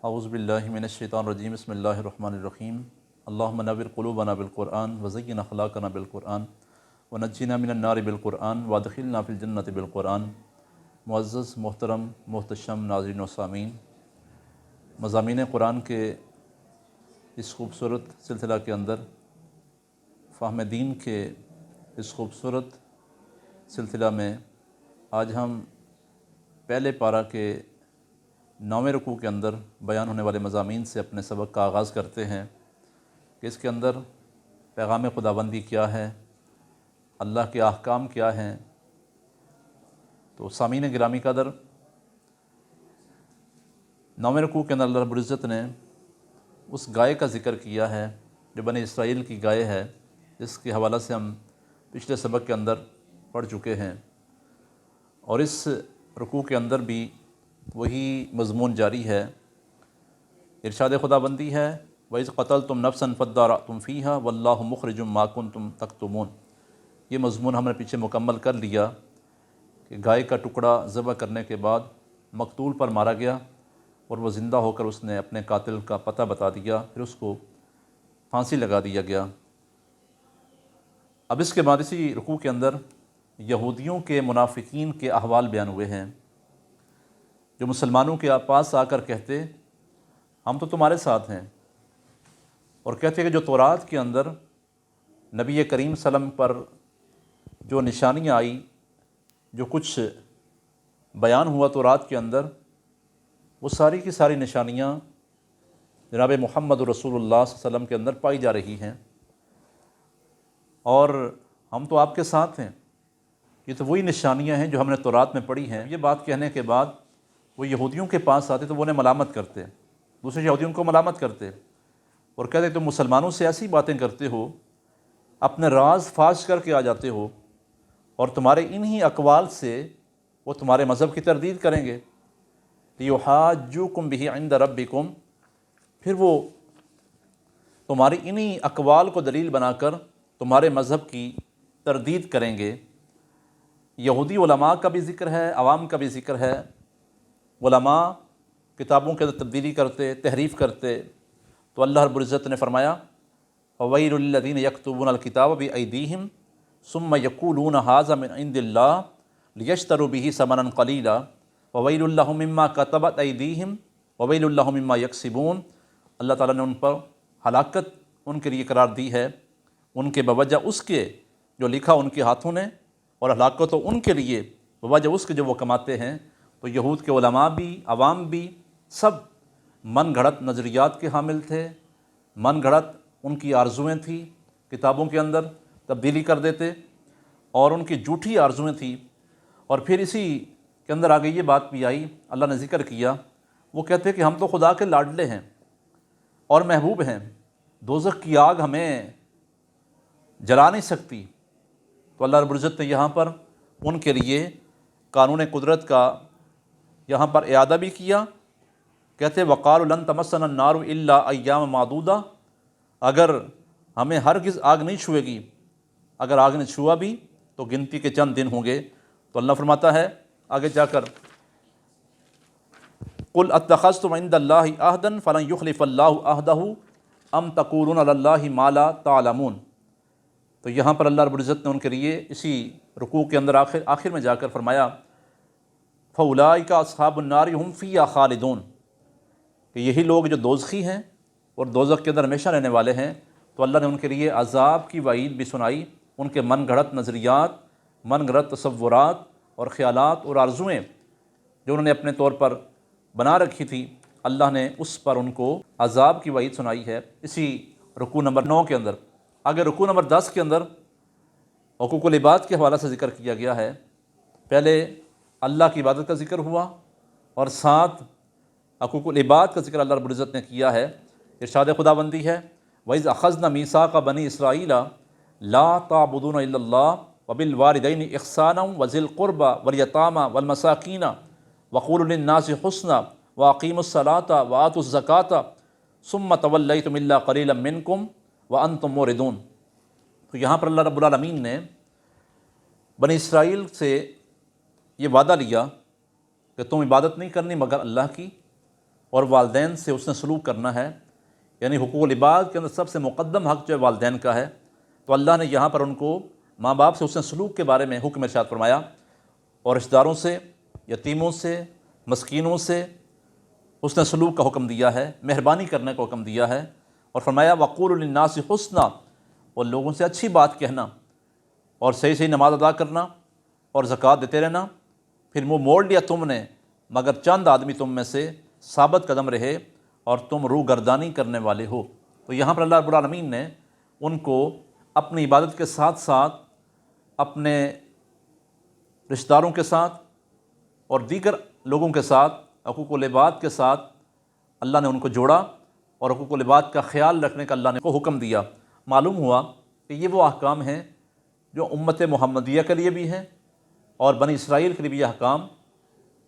اعوذ باللہ من الشیطان الرجیم بسم اللہ الرحمن الرحیم اللہم نور قلوبنا بالقرآن وزین اخلاقنا بالقرآن ونجینا من النار بالقرآن وادخلنا فی الجنت بالقرآن۔ معزز محترم محتشم ناظرین و سامعین، مضامین قرآن کے اس خوبصورت سلسلہ کے اندر، فہم دین کے اس خوبصورت سلسلہ میں آج ہم پہلے پارہ کے 9ویں رکوع کے اندر بیان ہونے والے مضامین سے اپنے سبق کا آغاز کرتے ہیں کہ اس کے اندر پیغام خداوندی کیا ہے، اللہ کے احکام کیا ہیں۔ تو سامعین گرامی قدر، 9ویں رکوع کے اندر اللہ رب العزت نے اس گائے کا ذکر کیا ہے جو بنی اسرائیل کی گائے ہے، جس کے حوالہ سے ہم پچھلے سبق کے اندر پڑھ چکے ہیں، اور اس رکوع کے اندر بھی وہی مضمون جاری ہے۔ ارشاد خداوندی ہے وَإِذْ قَتَلْتُمْ نَفْسًا فَادَّارَأْتُمْ فِيهَا وَاللَّهُ مُخْرِجٌ مَا كُنْتُمْ تَكْتُمُونَ۔ یہ مضمون ہم نے پیچھے مکمل کر لیا کہ گائے کا ٹکڑا ذبح کرنے کے بعد مقتول پر مارا گیا اور وہ زندہ ہو کر اس نے اپنے قاتل کا پتہ بتا دیا، پھر اس کو پھانسی لگا دیا گیا۔ اب اس کے بعد اسی رکوع کے اندر یہودیوں کے منافقین کے احوال بیان ہوئے ہیں، جو مسلمانوں کے پاس آ کر کہتے ہم تو تمہارے ساتھ ہیں، اور کہتے کہ جو تورات کے اندر نبی کریم صلی اللہ علیہ وسلم پر جو نشانیاں آئی، جو کچھ بیان ہوا تورات کے اندر، وہ ساری کی ساری نشانیاں جناب محمد رسول اللہ صلی اللہ علیہ وسلم کے اندر پائی جا رہی ہیں، اور ہم تو آپ کے ساتھ ہیں۔ یہ تو وہی نشانیاں ہیں جو ہم نے تورات میں پڑھی ہیں۔ یہ بات کہنے کے بعد وہ یہودیوں کے پاس آتے تو وہ انہیں ملامت کرتے، دوسرے یہودیوں کو ملامت کرتے اور کہتے تم مسلمانوں سے ایسی باتیں کرتے ہو، اپنے راز فاش کر کے آ جاتے ہو، اور تمہارے انہی اقوال سے وہ تمہارے مذہب کی تردید کریں گے۔ لِيُحَاجُّوكُمْ بِهِ عِنْدَ رَبِّكُمْ، پھر وہ تمہاری انہی اقوال کو دلیل بنا کر تمہارے مذہب کی تردید کریں گے۔ یہودی علماء کا بھی ذکر ہے، عوام کا بھی ذکر ہے۔ علماء کتابوں کے اندر تبدیلی کرتے، تحریف کرتے، تو اللہ رب العزت نے فرمایا وَوَيْلٌ لِّلَّذِينَ يَكْتُبُونَ الْكِتَابَ بِأَيْدِيهِمْ ثُمَّ يَقُولُونَ هَٰذَا مِنْ عِندِ اللَّهِ لِيَشْتَرُوا بِهِ ثَمَنًا قَلِيلًا وَوَيْلٌ لَّهُم مِّمَّا كَتَبَتْ أَيْدِيهِمْ وَوَيْلٌ لَّهُم مِّمَّا يَكْسِبُونَ۔ اللہ تعالیٰ نے ان پر ہلاکت ان کے لیے قرار دی ہے، ان کے بوجہ اس کے جو لکھا ان کے ہاتھوں نے، اور ہلاکت تو ان کے لیے بوجہ اس کے جو وہ کماتے ہیں۔ تو یہود کے علماء بھی، عوام بھی، سب من گھڑت نظریات کے حامل تھے، من گھڑت ان کی آرزویں تھیں، کتابوں کے اندر تبدیلی کر دیتے، اور ان کی جھوٹی آرزویں تھیں۔ اور پھر اسی کے اندر آگے یہ بات بھی آئی، اللہ نے ذکر کیا، وہ کہتے کہ ہم تو خدا کے لاڈلے ہیں اور محبوب ہیں، دوزخ کی آگ ہمیں جلا نہیں سکتی۔ تو اللہ رب العزت نے یہاں پر ان کے لیے قانون قدرت کا یہاں پر اعادہ بھی کیا۔ کہتے وَقَالُوا لَن تَمَسَّنَا النَّارُ إِلَّا أَيَّامًا مَعْدُودَةً، اگر ہمیں ہرگز آگ نہیں چھوئے گی، اگر آگ نے چھوا بھی تو گنتی کے چند دن ہوں گے۔ تو اللہ فرماتا ہے آگے جا کر قُلْ أَتَّخَذْتُمْ عِندَ اللَّهِ عَهْدًا فَلَن يُخْلِفَ اللَّهُ عَهْدَهُ أَمْ تَقُولُونَ عَلَى اللَّهِ مَا لَا تَعْلَمُونَ۔ تو یہاں پر اللہ رب العزت نے ان کے لیے اسی رکوع کے اندر آخر میں جا کر فرمایا فَأُولَٰئِکَ أَصْحَابُ النَّارِ هُمْ فِيهَا خَالِدُونَ، کہ یہی لوگ جو دوزخی ہیں اور دوزخ کے اندر ہمیشہ رہنے والے ہیں۔ تو اللہ نے ان کے لیے عذاب کی وعید بھی سنائی، ان کے من گھڑت نظریات، من گھڑت تصورات اور خیالات اور آرزوئیں جو انہوں نے اپنے طور پر بنا رکھی تھی، اللہ نے اس پر ان کو عذاب کی وعید سنائی ہے اسی رکوع نمبر 9 کے اندر۔ آگے رکوع نمبر 10 کے اندر حقوق العباد کے حوالہ سے ذکر کیا گیا ہے۔ پہلے اللہ کی عبادت کا ذکر ہوا، اور ساتھ حقوق العباد کا ذکر اللہ رب العزت نے کیا ہے۔ ارشاد خداوندی ہے وَإِذْ أَخَذْنَا مِيثَاقَ بَنِي إِسْرَائِيلَ لَا تَعْبُدُونَ إِلَّا اللَّهَ وَبِالْوَالِدَيْنِ إِحْسَانًا وَذِي الْقُرْبَى وَالْيَتَامَى وَالْمَسَاكِينَ وَقُولُوا لِلنَّاسِ حُسْنًا وَأَقِيمُوا الصَّلَاةَ وَآتُوا الزَّكَاةَ ثُمَّ تَوَلَّيْتُمْ إِلَّا قَلِيلًا مِّنكُمْ وَأَنْتُمْ مُعْرِضُونَ۔ تو یہاں پر اللہ رب العالمین نے بنی اسرائیل سے یہ وعدہ لیا کہ تم عبادت نہیں کرنی مگر اللہ کی، اور والدین سے حسن سلوک کرنا ہے، یعنی حقوق العباد کے اندر سب سے مقدم حق جو ہے والدین کا ہے، تو اللہ نے یہاں پر ان کو ماں باپ سے حسن سلوک کے بارے میں حکم ارشاد فرمایا، اور رشتہ داروں سے، یتیموں سے، مسکینوں سے حسن سلوک کا حکم دیا ہے، مہربانی کرنے کا حکم دیا ہے، اور فرمایا وَقُولُوا لِلنَّاسِ حُسْنًا، اور لوگوں سے اچھی بات کہنا، اور صحیح صحیح نماز ادا کرنا اور زکوٰۃ دیتے رہنا، پھر منہ موڑ لیا تم نے مگر چند آدمی تم میں سے ثابت قدم رہے اور تم روح گردانی کرنے والے ہو۔ تو یہاں پر اللہ رب العالمین نے ان کو اپنی عبادت کے ساتھ ساتھ اپنے رشتہ داروں کے ساتھ اور دیگر لوگوں کے ساتھ حقوق العباد کے ساتھ اللہ نے ان کو جوڑا، اور حقوق العباد کا خیال رکھنے کا اللہ نے کو حکم دیا۔ معلوم ہوا کہ یہ وہ احکام ہیں جو امت محمدیہ کے لیے بھی ہیں اور بنی اسرائیل کے لیے بھی یہ احکام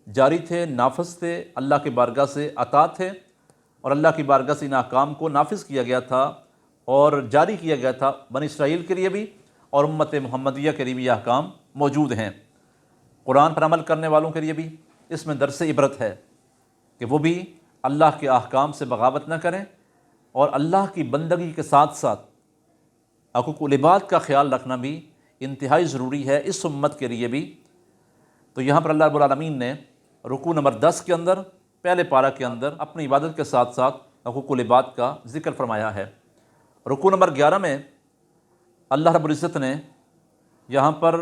جاری تھے، نافذ تھے، اللہ کی بارگاہ سے عطا تھے، اور اللہ کی بارگاہ سے ان احکام کو نافذ کیا گیا تھا اور جاری کیا گیا تھا بنی اسرائیل کے لیے بھی، اور امت محمدیہ کے لیے بھی یہ احکام موجود ہیں۔ قرآن پر عمل کرنے والوں کے لیے بھی اس میں درس عبرت ہے کہ وہ بھی اللہ کے احکام سے بغاوت نہ کریں، اور اللہ کی بندگی کے ساتھ ساتھ حقوق العباد کا خیال رکھنا بھی انتہائی ضروری ہے اس امت کے لیے بھی۔ تو یہاں پر اللہ رب العالمین نے رکوع نمبر 10 کے اندر، پہلے پارہ کے اندر اپنی عبادت کے ساتھ ساتھ حقوق العباد کا ذکر فرمایا ہے۔ رکوع نمبر 11 میں اللہ رب العزت نے یہاں پر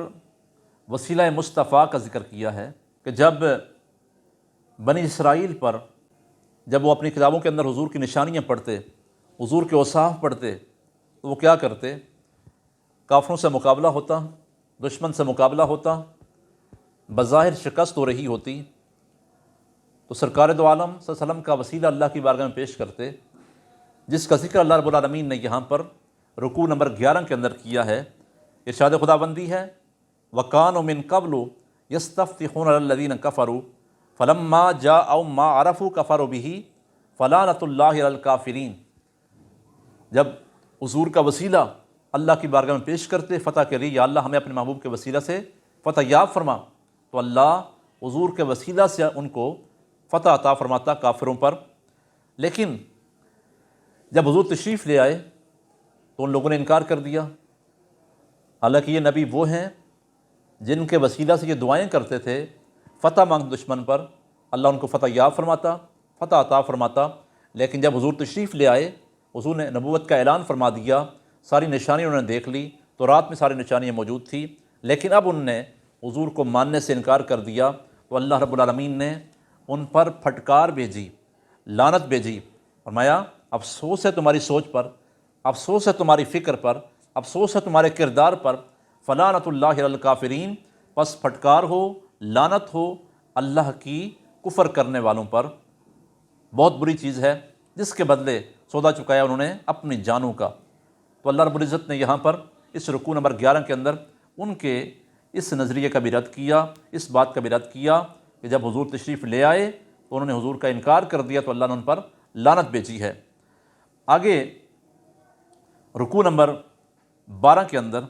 وسیلہ مصطفیٰ کا ذکر کیا ہے کہ جب بنی اسرائیل پر جب وہ اپنی کتابوں کے اندر حضور کی نشانیاں پڑھتے، حضور کے اوصاف پڑھتے، تو وہ کیا کرتے؟ کافروں سے مقابلہ ہوتا، دشمن سے مقابلہ ہوتا، بظاہر شکست ہو رہی ہوتی، تو سرکار دو عالم صلی اللہ علیہ وسلم کا وسیلہ اللہ کی بارگاہ میں پیش کرتے، جس کا ذکر اللہ رب العالمین نے یہاں پر رکوع نمبر 11 کے اندر کیا ہے۔ ارشاد خداوندی ہے وَكَانُوا مِن قَبْلُ يَسْتَفْتِحُونَ عَلَى الَّذِينَ كَفَرُوا فَلَمَّا جَاءَهُم مَّا عَرَفُوا كَفَرُوا بِهِ فَلَعْنَةُ اللَّهِ عَلَى الْكَافِرِينَ۔ جب حضور کا وسیلہ اللہ کی بارگاہ میں پیش کرتے فتح کے لیے، یا اللہ ہمیں اپنے محبوب کے وسیلہ سے فتح یاب فرما، تو اللہ حضور کے وسیلہ سے ان کو فتح عطا فرماتا کافروں پر۔ لیکن جب حضور تشریف لے آئے تو ان لوگوں نے انکار کر دیا، حالانکہ یہ نبی وہ ہیں جن کے وسیلہ سے یہ دعائیں کرتے تھے فتح مانگ دشمن پر، اللہ ان کو فتح یاب فرماتا، فتح عطا فرماتا۔ لیکن جب حضور تشریف لے آئے، حضور نے نبوت کا اعلان فرما دیا، ساری نشانیاں انہوں نے دیکھ لی، تو رات میں ساری نشانیاں موجود تھیں، لیکن اب ان نے حضور کو ماننے سے انکار کر دیا، تو اللہ رب العالمین نے ان پر پھٹکار بھیجی، لعنت بھیجی، فرمایا افسوس ہے تمہاری سوچ پر، افسوس ہے تمہاری فکر پر، افسوس ہے تمہارے کردار پر، فلعنۃ اللہ علی الکافرین، پس پھٹکار ہو، لعنت ہو اللہ کی کفر کرنے والوں پر۔ بہت بری چیز ہے جس کے بدلے سودا چکایا انہوں نے اپنی جانوں کا۔ تو اللہ رب العزت نے یہاں پر اس رکوع نمبر 11 کے اندر ان کے اس نظریے کا بھی رد کیا، اس بات کا بھی رد کیا کہ جب حضور تشریف لے آئے تو انہوں نے حضور کا انکار کر دیا، تو اللہ نے ان پر لعنت بھیجی ہے۔ آگے رکوع نمبر 12 کے اندر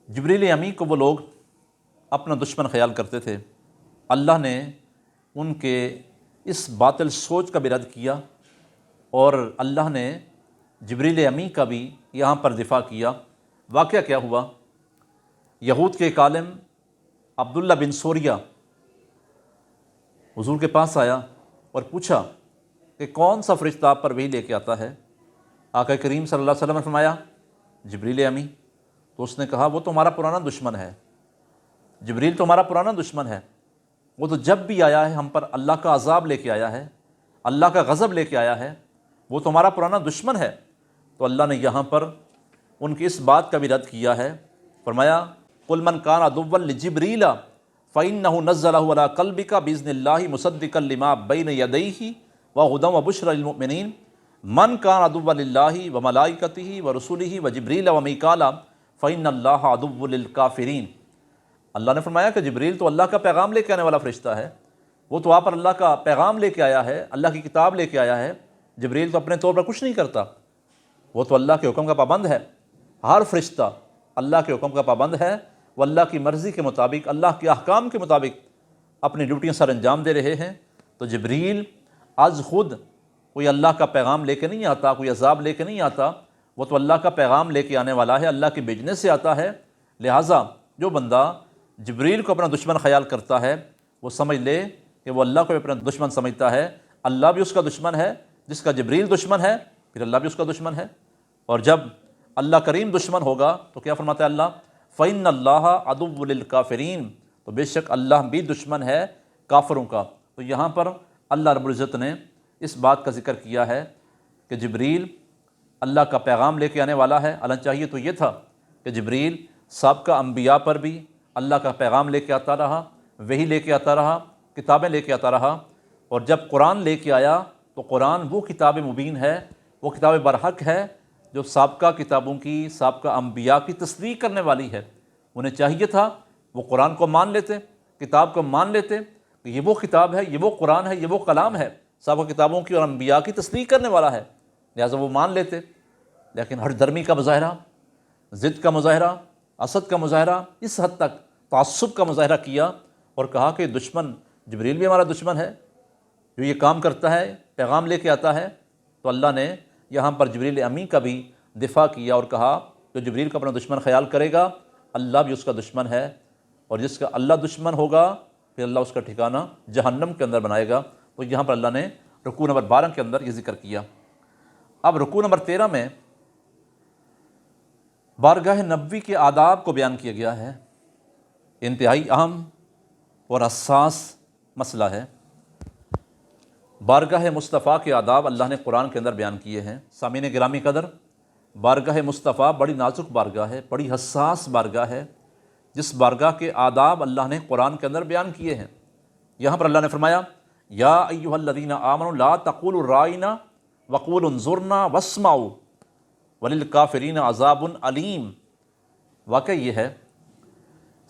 جبریل امی کو وہ لوگ اپنا دشمن خیال کرتے تھے، اللہ نے ان کے اس باطل سوچ کا بھی رد کیا، اور اللہ نے جبریل امی کا بھی یہاں پر دفاع کیا۔ واقعہ کیا ہوا؟ یہود کے ایک عالم عبداللہ بن سوریہ حضور کے پاس آیا اور پوچھا کہ کون سا فرشتہ آپ پر وحی لے کے آتا ہے؟ آقا کریم صلی اللہ علیہ وسلم نے فرمایا جبریل امی۔ تو اس نے کہا وہ تو ہمارا پرانا دشمن ہے، جبریل تو ہمارا پرانا دشمن ہے، وہ تو جب بھی آیا ہے ہم پر اللہ کا عذاب لے کے آیا ہے، اللہ کا غضب لے کے آیا ہے، وہ تو ہمارا پرانا دشمن ہے۔ تو اللہ نے یہاں پر ان کی اس بات کا بھی رد کیا ہے، فرمایا قُلْ مَنْ كَانَ عَدُوًّا لِجِبْرِيلَ فَإِنَّهُ نَزَّلَهُ عَلَىٰ قَلْبِكَ بِإِذْنِ اللَّهِ مُصَدِّقًا لِمَا بَيْنَ يَدَيْهِ وَهُدًى وَبُشْرًى لِلْمُؤْمِنِينَ مَنْ كَانَ عَدُوًّا لِلَّهِ وَمَلَائِكَتِهِ وَرُسُلِهِ وَجِبْرِيلَ وَمِيكَالَ فَإِنَّ اللَّهَ عَدُوٌّ لِلْكَافِرِينَ۔ اللہ نے فرمایا کہ جبریل تو اللہ کا پیغام لے کے آنے والا فرشتہ ہے، وہ تو آپ پر اللہ کا پیغام لے کے آیا ہے، اللہ کی کتاب لے کے آیا ہے۔ جبریل تو اپنے طور پر کچھ نہیں کرتا، وہ تو اللہ کے حکم کا پابند ہے۔ ہر فرشتہ اللہ کے حکم کا پابند ہے، وہ اللہ کی مرضی کے مطابق، اللہ کے احکام کے مطابق اپنی ڈیوٹیاں سر انجام دے رہے ہیں۔ تو جبریل از خود کوئی اللہ کا پیغام لے کے نہیں آتا، کوئی عذاب لے کے نہیں آتا، وہ تو اللہ کا پیغام لے کے آنے والا ہے، اللہ کے بھیجنے سے آتا ہے۔ لہٰذا جو بندہ جبریل کو اپنا دشمن خیال کرتا ہے وہ سمجھ لے کہ وہ اللہ کو بھی اپنا دشمن سمجھتا ہے، اللہ بھی اس کا دشمن ہے، جس کا جبریل دشمن ہے پھر اللہ بھی اس کا دشمن ہے۔ اور جب اللہ کریم دشمن ہوگا تو کیا فرماتا ہے اللہ؟ فَإِنَّ اللَّهَ عَدُوٌّ لِلْكَافِرِينَ، تو بے شک اللہ بھی دشمن ہے کافروں کا۔ تو یہاں پر اللہ رب العزت نے اس بات کا ذکر کیا ہے کہ جبریل اللہ کا پیغام لے کے آنے والا ہے۔ اللہ چاہیے تو یہ تھا کہ جبریل سابقہ انبیاء پر بھی اللہ کا پیغام لے کے آتا رہا، وحی لے کے آتا رہا، کتابیں لے کے آتا رہا، اور جب قرآن لے کے آیا تو قرآن وہ کتاب مبین ہے، وہ کتاب برحق ہے جو سابقہ کتابوں کی، سابقہ انبیاء کی تصدیق کرنے والی ہے۔ انہیں چاہیے تھا وہ قرآن کو مان لیتے، کتاب کو مان لیتے کہ یہ وہ کتاب ہے، یہ وہ قرآن ہے، یہ وہ کلام ہے، سابقہ کتابوں کی اور انبیاء کی تصدیق کرنے والا ہے، لہٰذا وہ مان لیتے۔ لیکن ہٹ درمی کا مظاہرہ، ضد کا مظاہرہ، حسد کا مظاہرہ، اس حد تک تعصب کا مظاہرہ کیا اور کہا کہ دشمن جبریل بھی ہمارا دشمن ہے، جو یہ کام کرتا ہے، پیغام لے کے آتا ہے۔ تو اللہ نے یہاں پر جبریل امی کا بھی دفاع کیا اور کہا جو جبریل کو اپنا دشمن خیال کرے گا اللہ بھی اس کا دشمن ہے، اور جس کا اللہ دشمن ہوگا پھر اللہ اس کا ٹھکانہ جہنم کے اندر بنائے گا۔ تو یہاں پر اللہ نے رکوع نمبر 12 کے اندر یہ ذکر کیا۔ اب رکوع نمبر 13 میں بارگاہ نبوی کے آداب کو بیان کیا گیا ہے۔ انتہائی اہم اور حساس مسئلہ ہے۔ بارگاہ مصطفیٰ کے آداب اللہ نے قرآن کے اندر بیان کیے ہیں۔ سامعین گرامی قدر، بارگاہ مصطفیٰ بڑی نازک بارگاہ ہے، بڑی حساس بارگاہ ہے، جس بارگاہ کے آداب اللہ نے قرآن کے اندر بیان کیے ہیں۔ یہاں پر اللہ نے فرمایا یا ایھا الذین آمنوا لا تقولوا رائنا وقولوا انظرنا واسمعوا وللکافرین عذاب علیم۔ واقعہ یہ ہے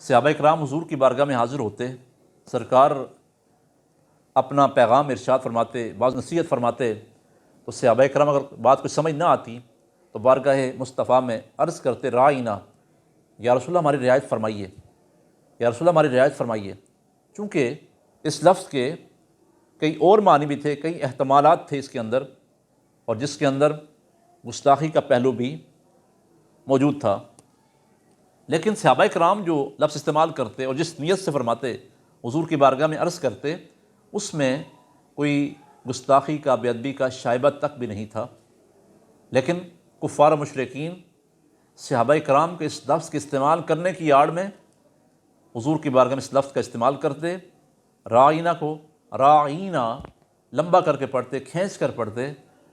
صحابہ کرام حضور کی بارگاہ میں حاضر ہوتے، سرکار اپنا پیغام ارشاد فرماتے، بعض نصیحت فرماتے، تو صحابہ کرام اگر بات کچھ سمجھ نہ آتی تو بارگاہ مصطفیٰ میں عرض کرتے رائنا، یا رسول اللہ ہماری رعایت فرمائیے، یا رسول اللہ ہماری رعایت فرمائیے۔ چونکہ اس لفظ کے کئی اور معنی بھی تھے، کئی احتمالات تھے اس کے اندر، اور جس کے اندر گستاخی کا پہلو بھی موجود تھا۔ لیکن صحابہ کرام جو لفظ استعمال کرتے اور جس نیت سے فرماتے، حضور کی بارگاہ میں عرض کرتے، اس میں کوئی گستاخی کا، بے ادبی کا شائبہ تک بھی نہیں تھا۔ لیکن کفار و مشرکین صحابہ کرام کے اس لفظ کے استعمال کرنے کی آڑ میں حضور کی بارگاہ میں اس لفظ کا استعمال کرتے، رائینہ کو رائینہ لمبا کر کے پڑھتے، کھینچ کر پڑھتے،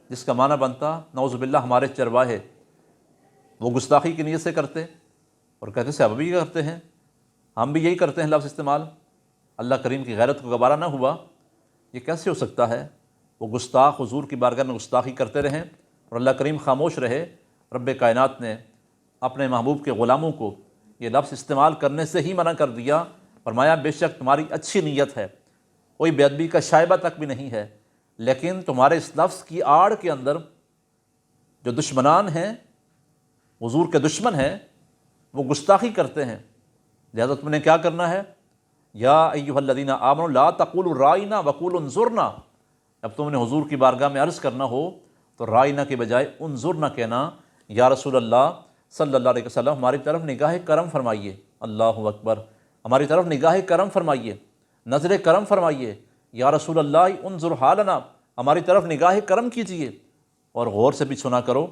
جس کا معنی بنتا نعوذ باللہ ہمارے چرواہے۔ وہ گستاخی کی نیت سے کرتے اور کہتے صحابہ بھی کرتے ہیں، ہم بھی یہی کرتے ہیں لفظ استعمال۔ اللہ کریم کی غیرت کو گوارا نہ ہوا، یہ کیسے ہو سکتا ہے؟ وہ گستاخ حضور کی بارگاہ میں گستاخی کرتے رہیں اور اللہ کریم خاموش رہے۔ رب کائنات نے اپنے محبوب کے غلاموں کو یہ لفظ استعمال کرنے سے ہی منع کر دیا، فرمایا بے شک تمہاری اچھی نیت ہے، کوئی بے ادبی کا شائبہ تک بھی نہیں ہے، لیکن تمہارے اس لفظ کی آڑ کے اندر جو دشمنان ہیں، حضور کے دشمن ہیں، وہ گستاخی کرتے ہیں۔ لہذا تم نے کیا کرنا ہے؟ یا ایھا الذین آمنوا لا تقولوا رائنا وقولوا انظرنا۔ اب تم نے حضور کی بارگاہ میں عرض کرنا ہو تو رائنا کے بجائے انظرنا کہنا، یا رسول اللہ صلی اللہ علیہ وسلم ہماری طرف نگاہ کرم فرمائیے، اللہ اکبر، ہماری طرف نگاہ کرم فرمائیے، نظر کرم فرمائیے، یا رسول اللہ انظر حالنا، ہماری طرف نگاہ کرم کیجیے اور غور سے بھی سنا کرو۔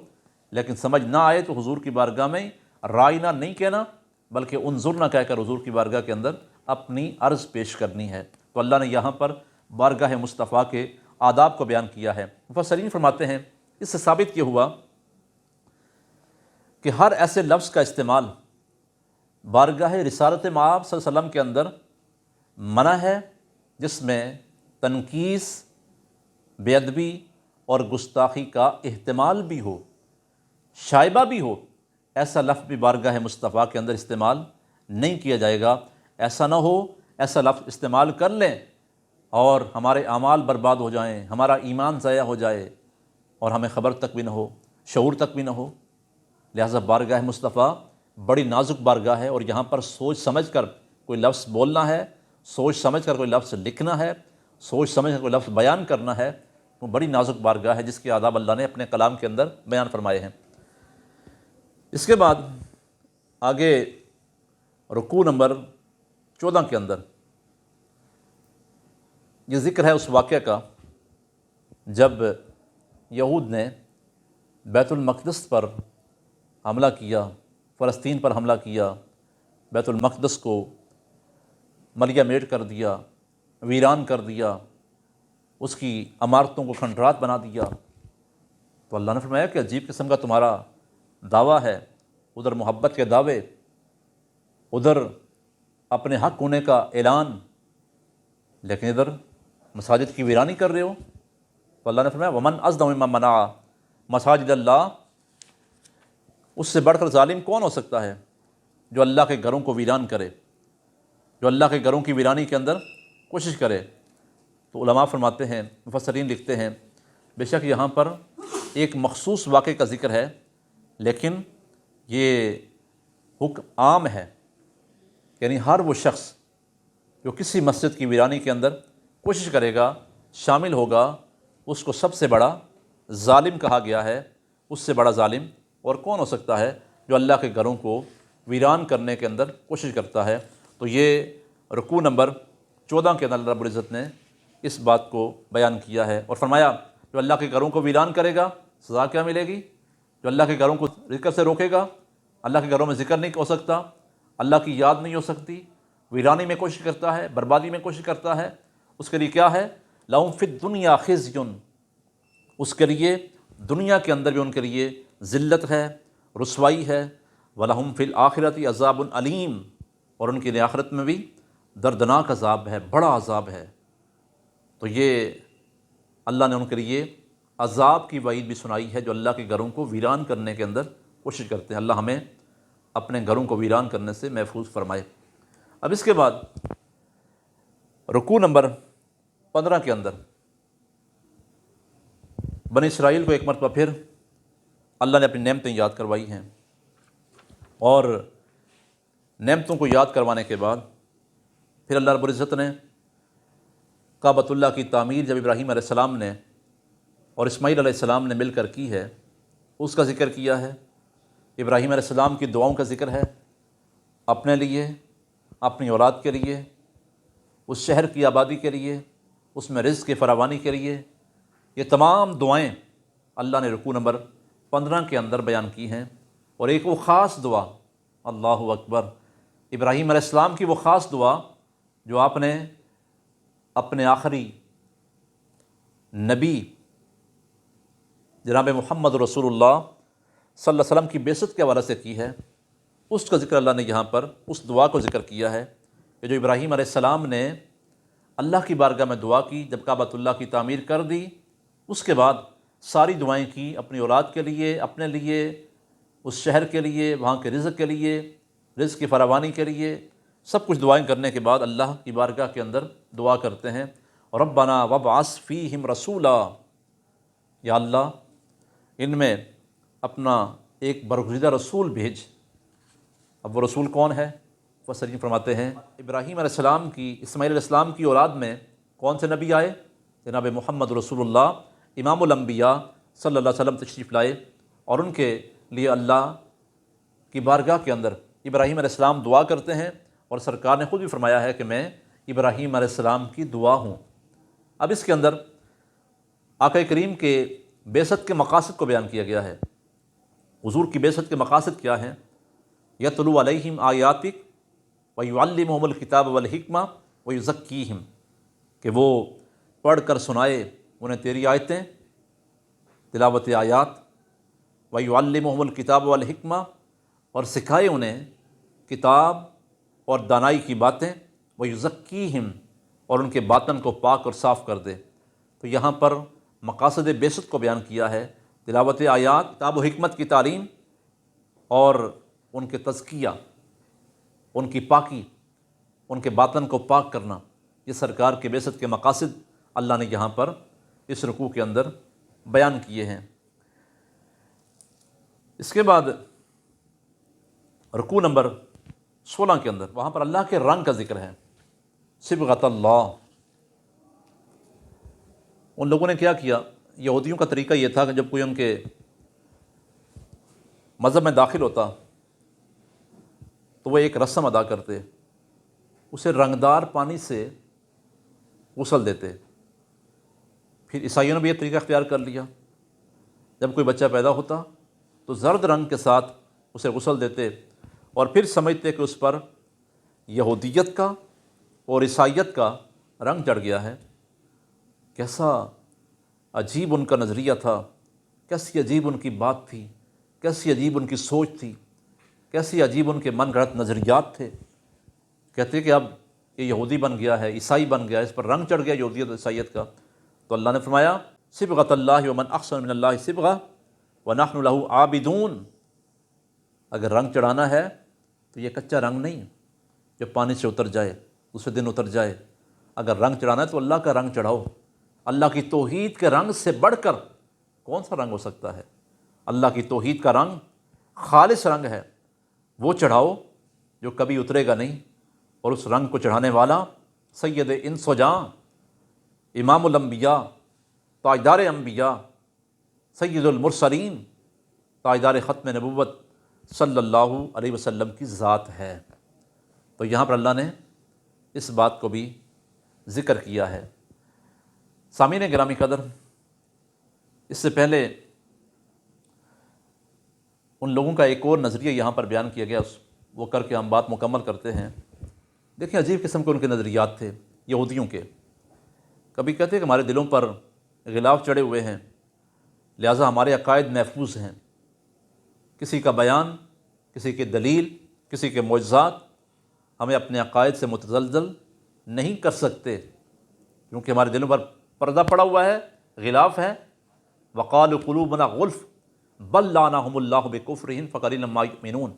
لیکن سمجھ نہ آئے تو حضور کی بارگاہ میں رائنا نہیں کہنا، بلکہ انظرنا کہہ کر حضور کی بارگاہ کے اندر اپنی عرض پیش کرنی ہے۔ تو اللہ نے یہاں پر بارگاہ مصطفیٰ کے آداب کو بیان کیا ہے۔ مفسرین فرماتے ہیں اس سے ثابت یہ ہوا کہ ہر ایسے لفظ کا استعمال بارگاہ رسالت مآب صلی اللہ علیہ وسلم کے اندر منع ہے، جس میں تنکیس، بے ادبی اور گستاخی کا احتمال بھی ہو، شائبہ بھی ہو۔ ایسا لفظ بھی بارگاہ مصطفیٰ کے اندر استعمال نہیں کیا جائے گا۔ ایسا نہ ہو ایسا لفظ استعمال کر لیں اور ہمارے اعمال برباد ہو جائیں، ہمارا ایمان ضائع ہو جائے اور ہمیں خبر تک بھی نہ ہو، شعور تک بھی نہ ہو۔ لہٰذا بارگاہ مصطفیٰ بڑی نازک بارگاہ ہے، اور یہاں پر سوچ سمجھ کر کوئی لفظ بولنا ہے، سوچ سمجھ کر کوئی لفظ لکھنا ہے، سوچ سمجھ کوئی لفظ بیان کرنا ہے تو بڑی نازک بارگاہ ہے جس کے آداب اللہ نے اپنے کلام کے اندر بیان فرمائے ہیں۔ اس کے بعد آگے رکوع نمبر 14 کے اندر یہ ذکر ہے اس واقعہ کا جب یہود نے بیت المقدس پر حملہ کیا، فلسطین پر حملہ کیا، بیت المقدس کو ملیہ میٹ کر دیا، ویران کر دیا، اس کی عمارتوں کو کھنڈرات بنا دیا۔ تو اللہ نے فرمایا کہ عجیب قسم کا تمہارا دعویٰ ہے، ادھر محبت کے دعوے، ادھر اپنے حق ہونے کا اعلان، لیکن ادھر مساجد کی ویرانی کر رہے ہو۔ تو اللہ نے فرمایا ومن اظلم ممن منع مساجد اللہ، اس سے بڑھ کر ظالم کون ہو سکتا ہے جو اللہ کے گھروں کو ویران کرے، جو اللہ کے گھروں کی ویرانی کے اندر کوشش کرے۔ تو علماء فرماتے ہیں، مفسرین لکھتے ہیں، بے شک یہاں پر ایک مخصوص واقعے کا ذکر ہے، لیکن یہ حکم عام ہے، یعنی ہر وہ شخص جو کسی مسجد کی ویرانی کے اندر کوشش کرے گا، شامل ہوگا، اس کو سب سے بڑا ظالم کہا گیا ہے۔ اس سے بڑا ظالم اور کون ہو سکتا ہے جو اللہ کے گھروں کو ویران کرنے کے اندر کوشش کرتا ہے۔ تو یہ رکوع نمبر 14 کے اندر اللہ رب العزت نے اس بات کو بیان کیا ہے اور فرمایا جو اللہ کے گھروں کو ویران کرے گا سزا کیا ملے گی، جو اللہ کے گھروں کو ذکر سے روکے گا، اللہ کے گھروں میں ذکر نہیں ہو سکتا، اللہ کی یاد نہیں ہو سکتی، ویرانی میں کوشش کرتا ہے، بربادی میں کوشش کرتا ہے، اس کے لیے کیا ہے؟ لَهُمْ فِي الدُّنْيَا خِزْيٌ، اس کے لیے دنیا کے اندر بھی ان کے لیے ذلت ہے، رسوائی ہے، وَلَهُمْ فِي الْآخِرَةِ عَذَابٌ عَلِيمٌ، اور ان کے لیے آخرت میں بھی دردناک عذاب ہے، بڑا عذاب ہے۔ تو یہ اللہ نے ان کے لیے عذاب کی وعید بھی سنائی ہے جو اللہ کے گھروں کو ویران کرنے کے اندر کوشش کرتے ہیں۔ اللہ ہمیں اپنے گھروں کو ویران کرنے سے محفوظ فرمائے۔ اب اس کے بعد رکوع نمبر 15 کے اندر بنی اسرائیل کو ایک مرتبہ پھر اللہ نے اپنی نعمتیں یاد کروائی ہیں، اور نعمتوں کو یاد کروانے کے بعد پھر اللہ رب العزت نے کعبۃ اللہ کی تعمیر جب ابراہیم علیہ السلام نے اور اسماعیل علیہ السلام نے مل کر کی ہے، اس کا ذکر کیا ہے۔ ابراہیم علیہ السلام کی دعاؤں کا ذکر ہے، اپنے لیے، اپنی اولاد کے لیے، اس شہر کی آبادی کے لیے، اس میں رزق کی فراوانی کے لیے۔ یہ تمام دعائیں اللہ نے رکوع نمبر 15 کے اندر بیان کی ہیں، اور ایک وہ خاص دعا، اللہ اکبر، ابراہیم علیہ السلام کی وہ خاص دعا جو آپ نے اپنے آخری نبی جناب محمد رسول اللہ صلی اللہ علیہ وسلم کی بعثت کے حوالے سے کی ہے، اس کا ذکر اللہ نے یہاں پر اس دعا کو ذکر کیا ہے کہ جو ابراہیم علیہ السلام نے اللہ کی بارگاہ میں دعا کی جب کعبۃ اللہ کی تعمیر کر دی، اس کے بعد ساری دعائیں کی اپنی اولاد کے لیے، اپنے لیے، اس شہر کے لیے، وہاں کے رزق کے لیے، رزق کی فراوانی کے لیے، سب کچھ دعائیں کرنے کے بعد اللہ کی بارگاہ کے اندر دعا کرتے ہیں، ربنا وابعث فیہم رسولا، یا اللہ ان میں اپنا ایک برگزیدہ رسول بھیج۔ اب وہ رسول کون ہے؟ مفسرین فرماتے ہیں ابراہیم علیہ السلام کی، اسماعیل علیہ السلام کی اولاد میں کون سے نبی آئے؟ جناب محمد رسول اللہ امام الانبیاء صلی اللہ علیہ وسلم تشریف لائے، اور ان کے لیے اللہ کی بارگاہ کے اندر ابراہیم علیہ السلام دعا کرتے ہیں، اور سرکار نے خود بھی فرمایا ہے کہ میں ابراہیم علیہ السلام کی دعا ہوں۔ اب اس کے اندر آقا کریم کے بعثت کے مقاصد کو بیان کیا گیا ہے۔ حضور کی بعثت کے مقاصد کیا ہیں؟ یتلو علیہم آیاتک ویعلمہم الکتاب والحکمہ ویزکیہم، کہ وہ پڑھ کر سنائے انہیں تیری آیتیں، تلاوت آیات، ویعلمہم الکتاب والحکمہ، اور سکھائے انہیں کتاب اور دانائی کی باتیں، ویزکیہم، اور ان کے باطن کو پاک اور صاف کر دے۔ تو یہاں پر مقاصد بعثت کو بیان کیا ہے، تلاوت آیات، کتاب و حکمت کی تعلیم، اور ان کے تزکیہ، ان کی پاکی، ان کے باطن کو پاک کرنا، یہ سرکار کے بعثت کے مقاصد اللہ نے یہاں پر اس رکوع کے اندر بیان کیے ہیں۔ اس کے بعد رکوع نمبر 16 کے اندر وہاں پر اللہ کے رنگ کا ذکر ہے، صبغۃ اللہ، ان لوگوں نے کیا کیا، یہودیوں کا طریقہ یہ تھا کہ جب کوئی ان کے مذہب میں داخل ہوتا تو وہ ایک رسم ادا کرتے، اسے رنگدار پانی سے غسل دیتے۔ پھر عیسائیوں نے بھی یہ طریقہ اختیار کر لیا، جب کوئی بچہ پیدا ہوتا تو زرد رنگ کے ساتھ اسے غسل دیتے، اور پھر سمجھتے کہ اس پر یہودیت کا اور عیسائیت کا رنگ چڑھ گیا ہے۔ کیسا عجیب ان کا نظریہ تھا، کیسی عجیب ان کی بات تھی، کیسی عجیب ان کی سوچ تھی، کیسی عجیب ان کے من گھڑت نظریات تھے۔ کہتے کہ اب یہ یہودی بن گیا ہے، عیسائی بن گیا ہے، اس پر رنگ چڑھ گیا یہودیت اور عیسائیت کا۔ تو اللہ نے فرمایا صبغۃ اللہ ومن احسن من اللہ صبغہ ونحن لہ عابدون۔ اگر رنگ چڑھانا ہے تو یہ کچا رنگ نہیں جو پانی سے اتر جائے دوسرے دن اتر جائے۔ اگر رنگ چڑھانا ہے تو اللہ کا رنگ چڑھاؤ۔ اللہ کی توحید کے رنگ سے بڑھ کر کون سا رنگ ہو سکتا ہے؟ اللہ کی توحید کا رنگ خالص رنگ ہے، وہ چڑھاؤ جو کبھی اترے گا نہیں۔ اور اس رنگ کو چڑھانے والا سید انس و جاں، امام الانبیاء، تاجدار انبیاء، سید المرسلین، تاجدار ختم نبوت صلی اللہ علیہ وسلم کی ذات ہے۔ تو یہاں پر اللہ نے اس بات کو بھی ذکر کیا ہے۔ سامعین گرامی قدر، اس سے پہلے ان لوگوں کا ایک اور نظریہ یہاں پر بیان کیا گیا، وہ کر کے ہم بات مکمل کرتے ہیں۔ دیکھیں عجیب قسم کے ان کے نظریات تھے یہودیوں کے۔ کبھی کہتے کہ ہمارے دلوں پر غلاف چڑھے ہوئے ہیں، لہٰذا ہمارے عقائد محفوظ ہیں۔ کسی کا بیان، کسی کی دلیل، کسی کے معجزات ہمیں اپنے عقائد سے متزلزل نہیں کر سکتے، کیونکہ ہمارے دلوں پر پردہ پڑا ہوا ہے، غلاف ہے۔ وقالوا قلوبنا غلف بل لعنہم اللہ بکفرہم فقلیلا ما یؤمنون۔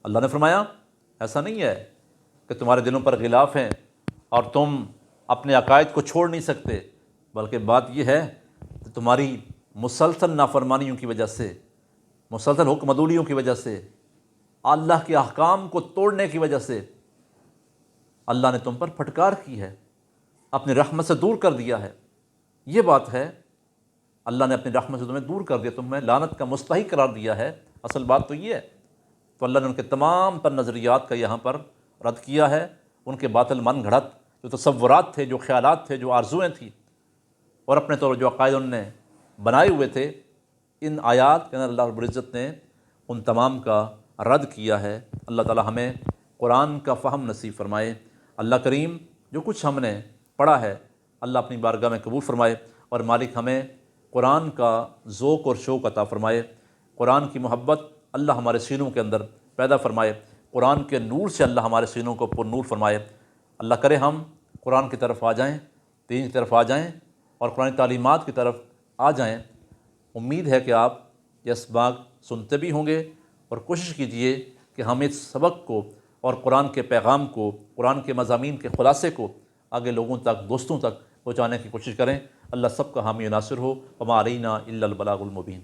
اللہ نے فرمایا ایسا نہیں ہے کہ تمہارے دلوں پر غلاف ہیں اور تم اپنے عقائد کو چھوڑ نہیں سکتے، بلکہ بات یہ ہے کہ تمہاری مسلسل نافرمانیوں کی وجہ سے، مسلسل حکم عدولیوں کی وجہ سے، اللہ کے احکام کو توڑنے کی وجہ سے اللہ نے تم پر پھٹکار کی ہے، اپنی رحمت سے دور کر دیا ہے۔ یہ بات ہے، اللہ نے اپنی رحمت سے تمہیں دور کر دیا، تمہیں لعنت کا مستحق قرار دیا ہے۔ اصل بات تو یہ ہے۔ تو اللہ نے ان کے تمام تر نظریات کا یہاں پر رد کیا ہے، ان کے باطل من گھڑت جو تصورات تھے، جو خیالات تھے، جو آرزویں تھیں، اور اپنے طور جو عقائد انہوں نے بنائے ہوئے تھے، ان آیات کے اندر اللہ رب العزت نے ان تمام کا رد کیا ہے۔ اللہ تعالی ہمیں قرآن کا فہم نصیب فرمائے۔ اللہ کریم جو کچھ ہم نے پڑھا ہے اللہ اپنی بارگاہ میں قبول فرمائے، اور مالک ہمیں قرآن کا ذوق اور شوق عطا فرمائے۔ قرآن کی محبت اللہ ہمارے سینوں کے اندر پیدا فرمائے، قرآن کے نور سے اللہ ہمارے سینوں کو پر نور فرمائے۔ اللہ کرے ہم قرآن کی طرف آ جائیں، دین کی طرف آ جائیں، اور قرآن تعلیمات کی طرف آ جائیں۔ امید ہے کہ آپ یہ اسباق سنتے بھی ہوں گے، اور کوشش کیجئے کہ ہم اس سبق کو اور قرآن کے پیغام کو، قرآن کے مضامین کے خلاصے کو آگے لوگوں تک، دوستوں تک پہنچانے کی کوشش کریں۔ اللہ سب کا حامی و ناصر ہو۔ وما علینا الا البلاغ المبین۔